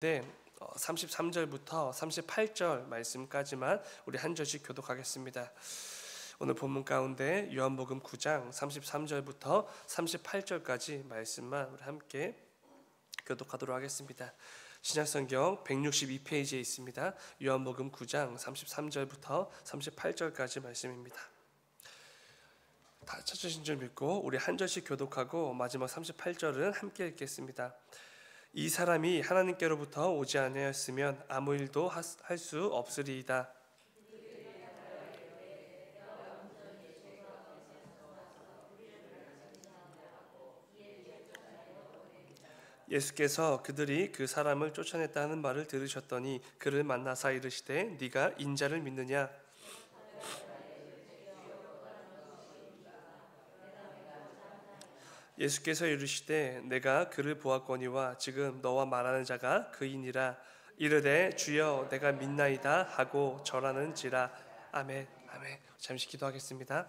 네, 33절부터 38절 말씀까지만 우리 한 절씩 교독하겠습니다. 오늘 본문 가운데 요한복음 9장 33절부터 38절까지 말씀만 우리 함께 교독하도록 하겠습니다. 신약성경 162페이지에 있습니다. 요한복음 9장 33절부터 38절까지 말씀입니다. 다 찾으신 줄 믿고 우리 한 절씩 교독하고 마지막 38절은 함께 읽겠습니다. 이 사람이 하나님께로부터 오지 아니하였으면 아무 일도 할 수 없으리이다. 예수께서 그들이 그 사람을 쫓아냈다 하는 말을 들으셨더니 그를 만나사 이르시되 네가 인자를 믿느냐? 예수께서 이르시되 내가 그를 보았거니와 지금 너와 말하는 자가 그이니라. 이르되 주여 내가 믿나이다 하고 절하는지라. 아멘. 아멘. 잠시 기도하겠습니다.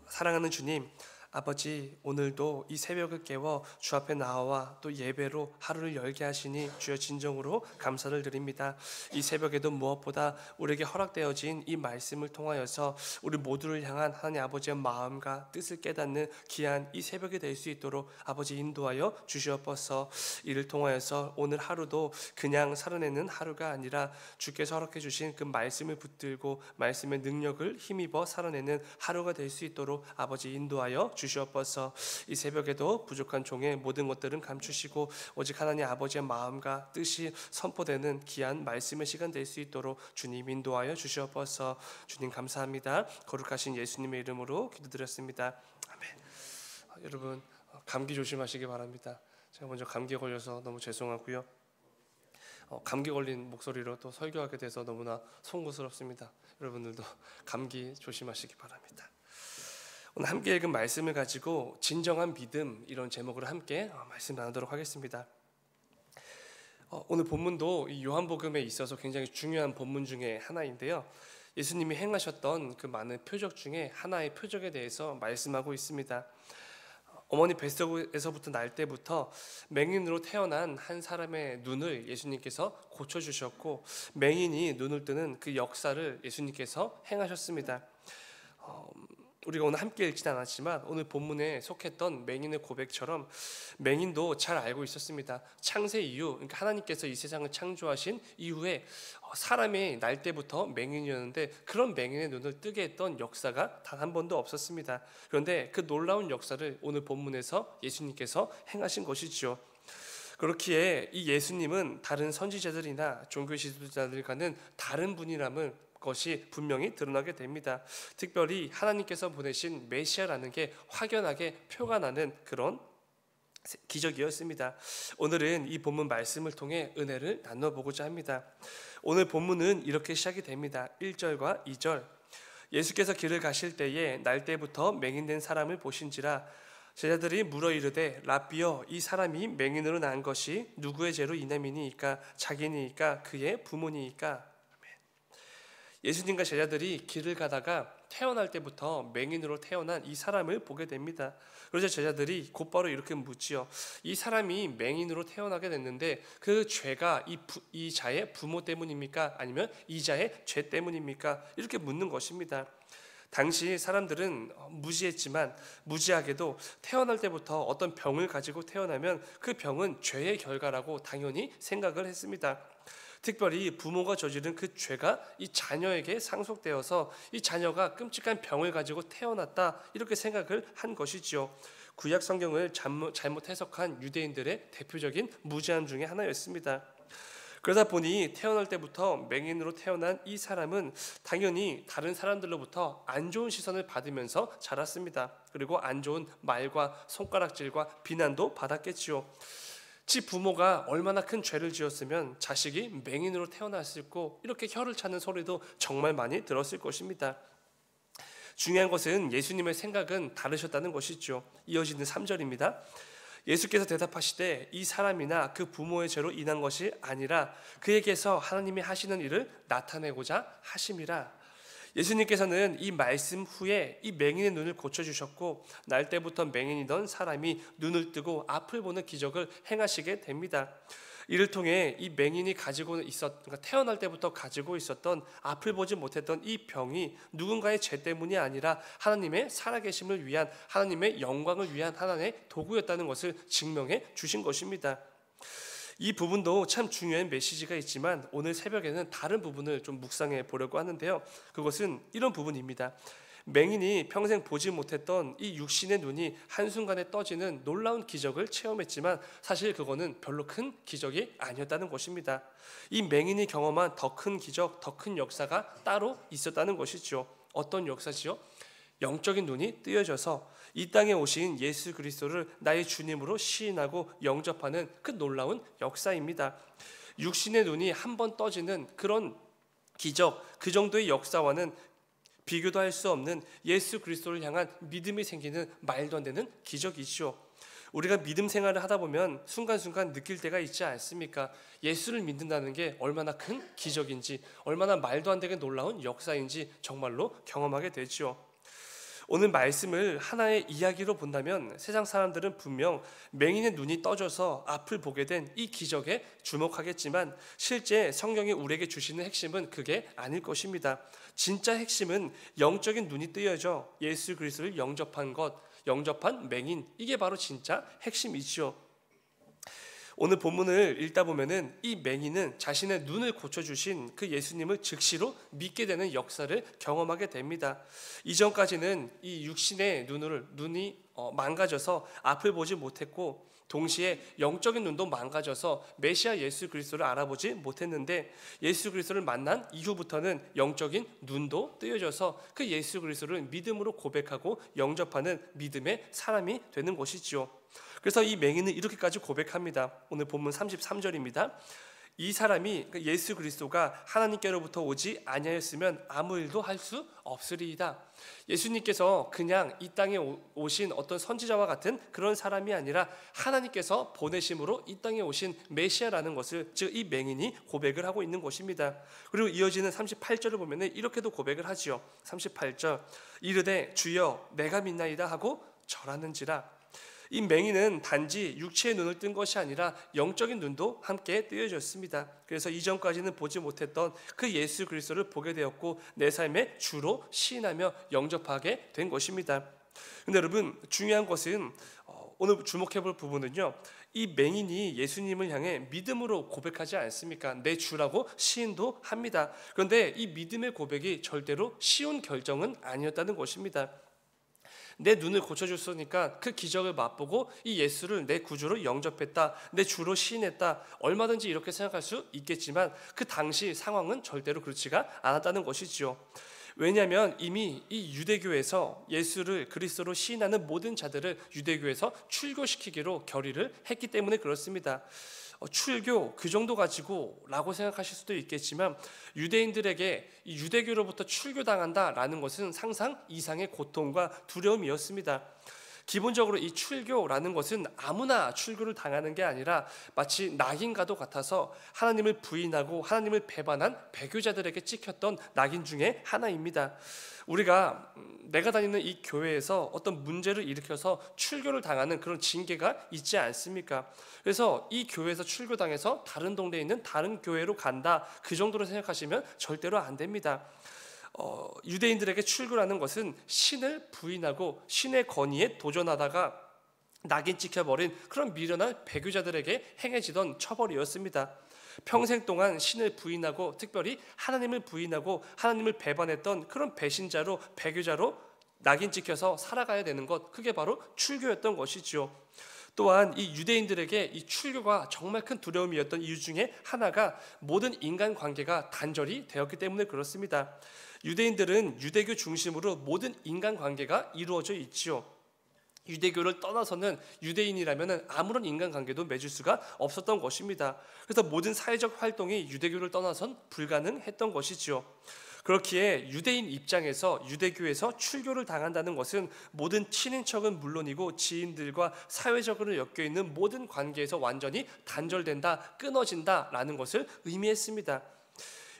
사랑하는 주님, 아버지, 오늘도 이 새벽을 깨워 주 앞에 나와 또 예배로 하루를 열게 하시니 주여 진정으로 감사를 드립니다. 이 새벽에도 무엇보다 우리에게 허락되어진 이 말씀을 통하여서 우리 모두를 향한 하나님 아버지의 마음과 뜻을 깨닫는 귀한 이 새벽이 될 수 있도록 아버지 인도하여 주시옵소서. 이를 통하여서 오늘 하루도 그냥 살아내는 하루가 아니라 주께서 허락해 주신 그 말씀을 붙들고 말씀의 능력을 힘입어 살아내는 하루가 될 수 있도록 아버지 인도하여 주시옵소서. 이 새벽에도 부족한 종의 모든 것들은 감추시고 오직 하나님 아버지의 마음과 뜻이 선포되는 귀한 말씀의 시간 될 수 있도록 주님 인도하여 주시옵소서. 주님 감사합니다. 거룩하신 예수님의 이름으로 기도드렸습니다. 아멘. 여러분 감기 조심하시기 바랍니다. 제가 먼저 감기에 걸려서 너무 죄송하고요. 감기 걸린 목소리로 또 설교하게 돼서 너무나 송구스럽습니다. 여러분들도 감기 조심하시기 바랍니다. 오늘 함께 읽은 말씀을 가지고 진정한 믿음, 이런 제목으로 함께 말씀 나누도록 하겠습니다. 오늘 본문도 이 요한복음에 있어서 굉장히 중요한 본문 중에 하나인데요. 예수님이 행하셨던 그 많은 표적 중에 하나의 표적에 대해서 말씀하고 있습니다. 어머니 뱃속에서부터 날 때부터 맹인으로 태어난 한 사람의 눈을 예수님께서 고쳐주셨고 맹인이 눈을 뜨는 그 역사를 예수님께서 행하셨습니다. 우리가 오늘 함께 읽지는 않았지만 오늘 본문에 속했던 맹인의 고백처럼 맹인도 잘 알고 있었습니다. 창세 이후, 그러니까 하나님께서 이 세상을 창조하신 이후에 사람이 날 때부터 맹인이었는데 그런 맹인의 눈을 뜨게 했던 역사가 단 한 번도 없었습니다. 그런데 그 놀라운 역사를 오늘 본문에서 예수님께서 행하신 것이지요. 그렇기에 이 예수님은 다른 선지자들이나 종교 지도자들과는 다른 분이라는 것이 분명히 드러나게 됩니다. 특별히 하나님께서 보내신 메시아라는 게 확연하게 표가 나는 그런 기적이었습니다. 오늘은 이 본문 말씀을 통해 은혜를 나눠보고자 합니다. 오늘 본문은 이렇게 시작이 됩니다. 1절과 2절. 예수께서 길을 가실 때에 날 때부터 맹인된 사람을 보신지라. 제자들이 물어 이르되 라삐여, 이 사람이 맹인으로 난 것이 누구의 죄로 인함이니이까? 자기니이까 그의 부모니이까? 예수님과 제자들이 길을 가다가 태어날 때부터 맹인으로 태어난 이 사람을 보게 됩니다. 그래서 제자들이 곧바로 이렇게 묻지요. 이 사람이 맹인으로 태어나게 됐는데 그 죄가 이 자의 부모 때문입니까? 아니면 이 자의 죄 때문입니까? 이렇게 묻는 것입니다. 당시 사람들은 무지했지만 무지하게도 태어날 때부터 어떤 병을 가지고 태어나면 그 병은 죄의 결과라고 당연히 생각을 했습니다. 특별히 부모가 저지른 그 죄가 이 자녀에게 상속되어서 이 자녀가 끔찍한 병을 가지고 태어났다, 이렇게 생각을 한 것이지요. 구약 성경을 잘못 해석한 유대인들의 대표적인 무지함 중에 하나였습니다. 그러다 보니 태어날 때부터 맹인으로 태어난 이 사람은 당연히 다른 사람들로부터 안 좋은 시선을 받으면서 자랐습니다. 그리고 안 좋은 말과 손가락질과 비난도 받았겠지요. 지 부모가 얼마나 큰 죄를 지었으면 자식이 맹인으로 태어났을고 이렇게 혀를 차는 소리도 정말 많이 들었을 것입니다. 중요한 것은 예수님의 생각은 다르셨다는 것이죠. 이어지는 3절입니다. 예수께서 대답하시되 이 사람이나 그 부모의 죄로 인한 것이 아니라 그에게서 하나님이 하시는 일을 나타내고자 하심이라. 예수님께서는 이 말씀 후에 이 맹인의 눈을 고쳐주셨고 날 때부터 맹인이던 사람이 눈을 뜨고 앞을 보는 기적을 행하시게 됩니다. 이를 통해 이 맹인이 그러니까 태어날 때부터 가지고 있었던 앞을 보지 못했던 이 병이 누군가의 죄 때문이 아니라 하나님의 살아계심을 위한, 하나님의 영광을 위한 하나님의 도구였다는 것을 증명해 주신 것입니다. 이 부분도 참 중요한 메시지가 있지만 오늘 새벽에는 다른 부분을 좀 묵상해 보려고 하는데요. 그것은 이런 부분입니다. 맹인이 평생 보지 못했던 이 육신의 눈이 한순간에 떠지는 놀라운 기적을 체험했지만 사실 그거는 별로 큰 기적이 아니었다는 것입니다. 이 맹인이 경험한 더 큰 기적, 더 큰 역사가 따로 있었다는 것이죠. 어떤 역사지요? 영적인 눈이 뜨여져서 이 땅에 오신 예수 그리스도를 나의 주님으로 시인하고 영접하는 그 놀라운 역사입니다. 육신의 눈이 한 번 떠지는 그런 기적, 그 정도의 역사와는 비교도 할 수 없는 예수 그리스도를 향한 믿음이 생기는 말도 안 되는 기적이죠. 우리가 믿음 생활을 하다 보면 순간순간 느낄 때가 있지 않습니까? 예수를 믿는다는 게 얼마나 큰 기적인지, 얼마나 말도 안 되게 놀라운 역사인지 정말로 경험하게 되죠. 오늘 말씀을 하나의 이야기로 본다면 세상 사람들은 분명 맹인의 눈이 떠져서 앞을 보게 된 이 기적에 주목하겠지만 실제 성경이 우리에게 주시는 핵심은 그게 아닐 것입니다. 진짜 핵심은 영적인 눈이 뜨여져 예수 그리스도를 영접한 것, 영접한 맹인, 이게 바로 진짜 핵심이죠. 오늘 본문을 읽다 보면은 이 맹인은 자신의 눈을 고쳐주신 그 예수님을 즉시로 믿게 되는 역사를 경험하게 됩니다. 이전까지는 이 육신의 눈이 망가져서 앞을 보지 못했고 동시에 영적인 눈도 망가져서 메시아 예수 그리스도를 알아보지 못했는데 예수 그리스도를 만난 이후부터는 영적인 눈도 뜨여져서 그 예수 그리스도를 믿음으로 고백하고 영접하는 믿음의 사람이 되는 것이지요. 그래서 이 맹인은 이렇게까지 고백합니다. 오늘 본문 33절입니다. 이 사람이 예수 그리스도가 하나님께로부터 오지 아니하였으면 아무 일도 할 수 없으리이다. 예수님께서 그냥 이 땅에 오신 어떤 선지자와 같은 그런 사람이 아니라 하나님께서 보내심으로 이 땅에 오신 메시아라는 것을, 즉 이 맹인이 고백을 하고 있는 것입니다. 그리고 이어지는 38절을 보면 이렇게도 고백을 하지요. 38절 이르되 주여 내가 믿나이다 하고 절하는지라. 이 맹인은 단지 육체의 눈을 뜬 것이 아니라 영적인 눈도 함께 뜨여졌습니다. 그래서 이전까지는 보지 못했던 그 예수 그리스도를 보게 되었고 내 삶의 주로 시인하며 영접하게 된 것입니다. 그런데 여러분 중요한 것은 오늘 주목해 볼 부분은요, 이 맹인이 예수님을 향해 믿음으로 고백하지 않습니까? 내 주라고 시인도 합니다. 그런데 이 믿음의 고백이 절대로 쉬운 결정은 아니었다는 것입니다. 내 눈을 고쳐줬으니까 그 기적을 맛보고 이 예수를 내 구주로 영접했다, 내 주로 시인했다, 얼마든지 이렇게 생각할 수 있겠지만 그 당시 상황은 절대로 그렇지가 않았다는 것이지요. 왜냐하면 이미 이 유대교에서 예수를 그리스도로 시인하는 모든 자들을 유대교에서 출교시키기로 결의를 했기 때문에 그렇습니다. 출교 그 정도 가지고 라고 생각하실 수도 있겠지만 유대인들에게 이 유대교로부터 출교당한다라는 것은 상상 이상의 고통과 두려움이었습니다. 기본적으로 이 출교라는 것은 아무나 출교를 당하는 게 아니라 마치 낙인과도 같아서 하나님을 부인하고 하나님을 배반한 배교자들에게 찍혔던 낙인 중에 하나입니다. 우리가 내가 다니는 이 교회에서 어떤 문제를 일으켜서 출교를 당하는 그런 징계가 있지 않습니까? 그래서 이 교회에서 출교당해서 다른 동네에 있는 다른 교회로 간다, 그 정도로 생각하시면 절대로 안 됩니다. 유대인들에게 출교라는 것은 신을 부인하고 신의 권위에 도전하다가 낙인 찍혀버린 그런 미련한 배교자들에게 행해지던 처벌이었습니다. 평생 동안 신을 부인하고 특별히 하나님을 부인하고 하나님을 배반했던 그런 배신자로 배교자로 낙인 찍혀서 살아가야 되는 것, 그게 바로 출교였던 것이지요. 또한 이 유대인들에게 이 출교가 정말 큰 두려움이었던 이유 중에 하나가 모든 인간관계가 단절이 되었기 때문에 그렇습니다. 유대인들은 유대교 중심으로 모든 인간관계가 이루어져 있지요. 유대교를 떠나서는 유대인이라면 아무런 인간관계도 맺을 수가 없었던 것입니다. 그래서 모든 사회적 활동이 유대교를 떠나선 불가능했던 것이지요. 그렇기에 유대인 입장에서 유대교에서 출교를 당한다는 것은 모든 친인척은 물론이고 지인들과 사회적으로 엮여있는 모든 관계에서 완전히 단절된다, 끊어진다라는 것을 의미했습니다.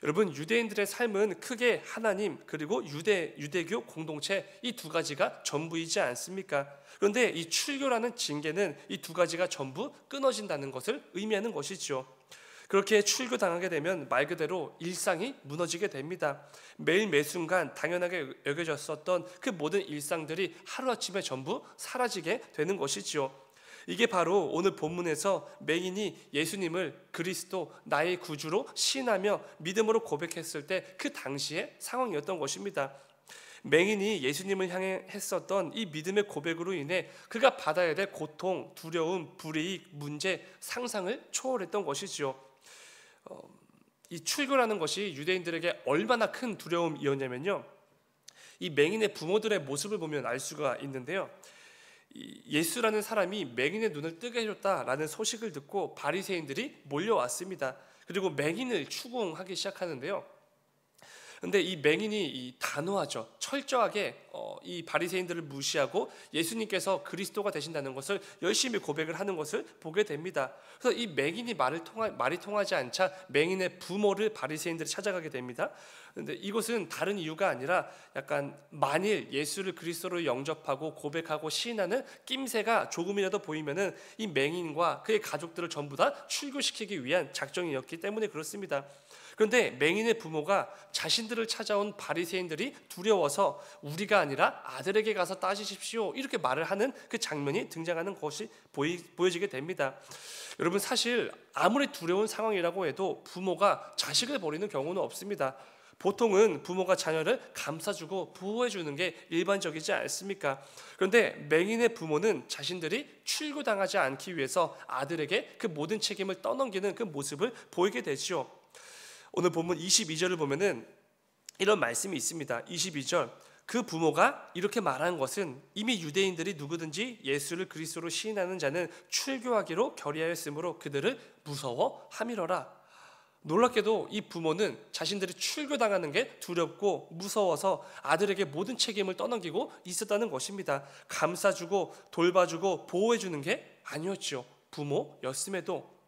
여러분, 유대인들의 삶은 크게 하나님 그리고 유대교 공동체 이 두 가지가 전부이지 않습니까? 그런데 이 출교라는 징계는 이 두 가지가 전부 끊어진다는 것을 의미하는 것이죠. 그렇게 출교당하게 되면 말 그대로 일상이 무너지게 됩니다. 매일 매순간 당연하게 여겨졌었던 그 모든 일상들이 하루아침에 전부 사라지게 되는 것이지요. 이게 바로 오늘 본문에서 맹인이 예수님을 그리스도 나의 구주로 시인하며 믿음으로 고백했을 때 그 당시의 상황이었던 것입니다. 맹인이 예수님을 향해 했었던 이 믿음의 고백으로 인해 그가 받아야 될 고통, 두려움, 불이익, 문제, 상상을 초월했던 것이지요. 이 출교라는 것이 유대인들에게 얼마나 큰 두려움이었냐면요, 이 맹인의 부모들의 모습을 보면 알 수가 있는데요, 예수라는 사람이 맹인의 눈을 뜨게 해줬다라는 소식을 듣고 바리새인들이 몰려왔습니다. 그리고 맹인을 추궁하기 시작하는데요, 근데 이 맹인이 단호하죠. 철저하게 이 바리새인들을 무시하고 예수님께서 그리스도가 되신다는 것을 열심히 고백을 하는 것을 보게 됩니다. 그래서 이 맹인이 말이 통하지 않자 맹인의 부모를 바리새인들이 찾아가게 됩니다. 그런데 이것은 다른 이유가 아니라 약간 만일 예수를 그리스도로 영접하고 고백하고 시인하는 낌새가 조금이라도 보이면은 이 맹인과 그의 가족들을 전부 다 출교시키기 위한 작정이었기 때문에 그렇습니다. 그런데 맹인의 부모가 자신들을 찾아온 바리새인들이 두려워서 우리가 아니라 아들에게 가서 따지십시오 이렇게 말을 하는 그 장면이 등장하는 것이 보여지게 됩니다. 여러분, 사실 아무리 두려운 상황이라고 해도 부모가 자식을 버리는 경우는 없습니다. 보통은 부모가 자녀를 감싸주고 보호해주는 게 일반적이지 않습니까? 그런데 맹인의 부모는 자신들이 출교당하지 않기 위해서 아들에게 그 모든 책임을 떠넘기는 그 모습을 보이게 되지요. 오늘 본문 22절을 보면은 이런 말씀이 있습니다. 22절, 그 부모가 이렇게 말한 것은 이미 유대인들이 누구든지 예수를 그리스도로 시인하는 자는 출교하기로 결의하였으므로 그들을 무서워함이로라. 놀랍게도 이 부모는 자신들이 출교당하는 게 두렵고 무서워서 아들에게 모든 책임을 떠넘기고 있었다는 것입니다. 감싸주고 돌봐주고 보호해주는 게 아니었죠. 부모였음에도.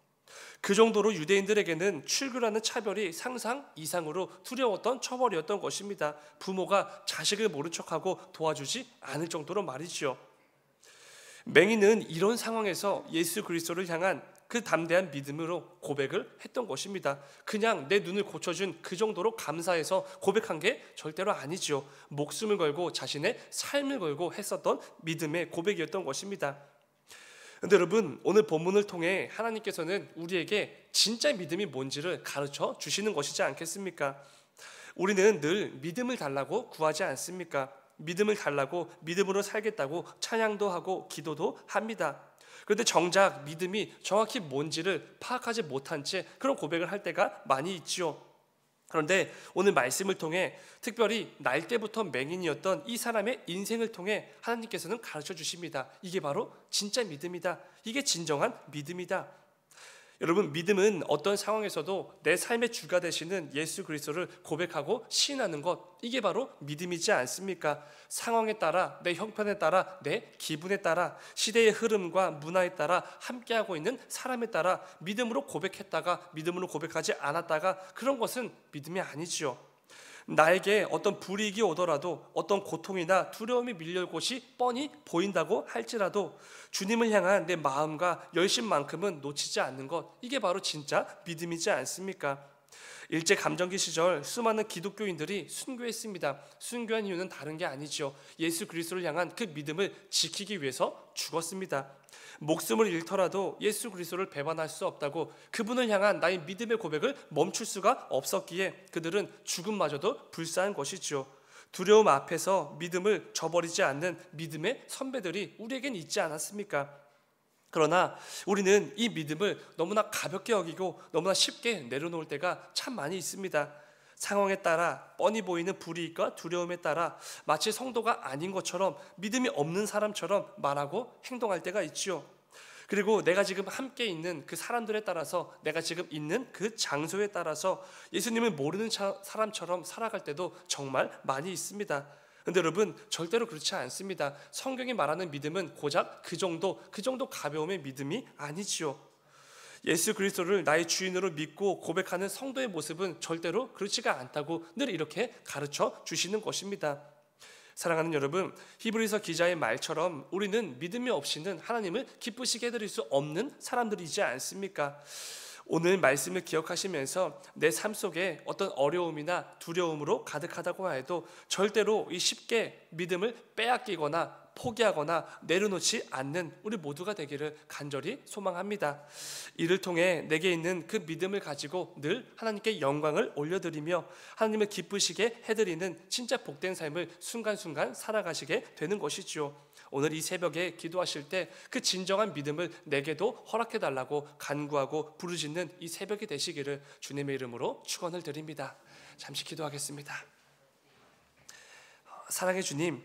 그 정도로 유대인들에게는 출교라는 차별이 상상 이상으로 두려웠던 처벌이었던 것입니다. 부모가 자식을 모른 척하고 도와주지 않을 정도로 말이죠. 맹인은 이런 상황에서 예수 그리스도를 향한 그 담대한 믿음으로 고백을 했던 것입니다. 그냥 내 눈을 고쳐준 그 정도로 감사해서 고백한 게 절대로 아니죠. 목숨을 걸고 자신의 삶을 걸고 했었던 믿음의 고백이었던 것입니다. 그런데 여러분, 오늘 본문을 통해 하나님께서는 우리에게 진짜 믿음이 뭔지를 가르쳐 주시는 것이지 않겠습니까? 우리는 늘 믿음을 달라고 구하지 않습니까? 믿음을 달라고 믿음으로 살겠다고 찬양도 하고 기도도 합니다. 그런데 정작 믿음이 정확히 뭔지를 파악하지 못한 채 그런 고백을 할 때가 많이 있지요. 그런데 오늘 말씀을 통해 특별히 날 때부터 맹인이었던 이 사람의 인생을 통해 하나님께서는 가르쳐 주십니다. 이게 바로 진짜 믿음이다. 이게 진정한 믿음이다. 여러분, 믿음은 어떤 상황에서도 내 삶의 주가 되시는 예수 그리스도를 고백하고 시인하는 것, 이게 바로 믿음이지 않습니까? 상황에 따라, 내 형편에 따라, 내 기분에 따라, 시대의 흐름과 문화에 따라, 함께하고 있는 사람에 따라 믿음으로 고백했다가 믿음으로 고백하지 않았다가 그런 것은 믿음이 아니지요. 나에게 어떤 불이익이 오더라도 어떤 고통이나 두려움이 밀려올 곳이 뻔히 보인다고 할지라도 주님을 향한 내 마음과 열심만큼은 놓치지 않는 것, 이게 바로 진짜 믿음이지 않습니까? 일제감정기 시절 수많은 기독교인들이 순교했습니다. 순교한 이유는 다른 게 아니죠. 예수 그리스도를 향한 그 믿음을 지키기 위해서 죽었습니다. 목숨을 잃더라도 예수 그리스도를 배반할 수 없다고 그분을 향한 나의 믿음의 고백을 멈출 수가 없었기에 그들은 죽음마저도 불사한 것이죠. 두려움 앞에서 믿음을 저버리지 않는 믿음의 선배들이 우리에겐 있지 않았습니까? 그러나 우리는 이 믿음을 너무나 가볍게 여기고 너무나 쉽게 내려놓을 때가 참 많이 있습니다. 상황에 따라 뻔히 보이는 불이익과 두려움에 따라 마치 성도가 아닌 것처럼 믿음이 없는 사람처럼 말하고 행동할 때가 있지요. 그리고 내가 지금 함께 있는 그 사람들에 따라서, 내가 지금 있는 그 장소에 따라서 예수님을 모르는 사람처럼 살아갈 때도 정말 많이 있습니다. 그런데 여러분, 절대로 그렇지 않습니다. 성경이 말하는 믿음은 고작 그 정도 가벼움의 믿음이 아니지요. 예수 그리스도를 나의 주인으로 믿고 고백하는 성도의 모습은 절대로 그렇지가 않다고 늘 이렇게 가르쳐 주시는 것입니다. 사랑하는 여러분, 히브리서 기자의 말처럼 우리는 믿음이 없이는 하나님을 기쁘시게 해드릴 수 없는 사람들이지 않습니까? 오늘 말씀을 기억하시면서 내 삶 속에 어떤 어려움이나 두려움으로 가득하다고 해도 절대로 이 쉽게 믿음을 빼앗기거나 포기하거나 내려놓지 않는 우리 모두가 되기를 간절히 소망합니다. 이를 통해 내게 있는 그 믿음을 가지고 늘 하나님께 영광을 올려드리며 하나님을 기쁘시게 해드리는 진짜 복된 삶을 순간순간 살아가시게 되는 것이지요. 오늘 이 새벽에 기도하실 때 그 진정한 믿음을 내게도 허락해달라고 간구하고 부르짖는 이 새벽이 되시기를 주님의 이름으로 축원을 드립니다. 잠시 기도하겠습니다. 사랑의 주님,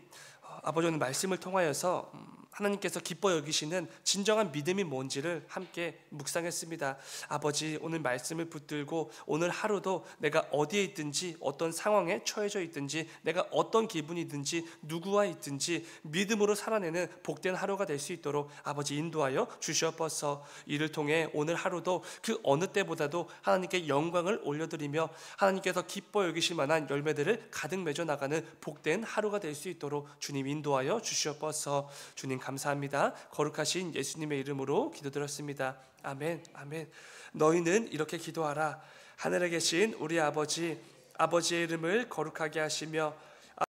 아버지 오늘 말씀을 통하여서 하나님께서 기뻐 여기시는 진정한 믿음이 뭔지를 함께 묵상했습니다. 아버지, 오늘 말씀을 붙들고 오늘 하루도 내가 어디에 있든지 어떤 상황에 처해져 있든지 내가 어떤 기분이든지 누구와 있든지 믿음으로 살아내는 복된 하루가 될 수 있도록 아버지 인도하여 주시옵소서. 이를 통해 오늘 하루도 그 어느 때보다도 하나님께 영광을 올려드리며 하나님께서 기뻐 여기실 만한 열매들을 가득 맺어 나가는 복된 하루가 될 수 있도록 주님 인도하여 주시옵소서. 주님 감사합니다. 거룩하신 예수님의 이름으로 기도드렸습니다. 아멘. 아멘. 너희는 이렇게 기도하라. 하늘에 계신 우리 아버지, 아버지의 이름을 거룩하게 하시며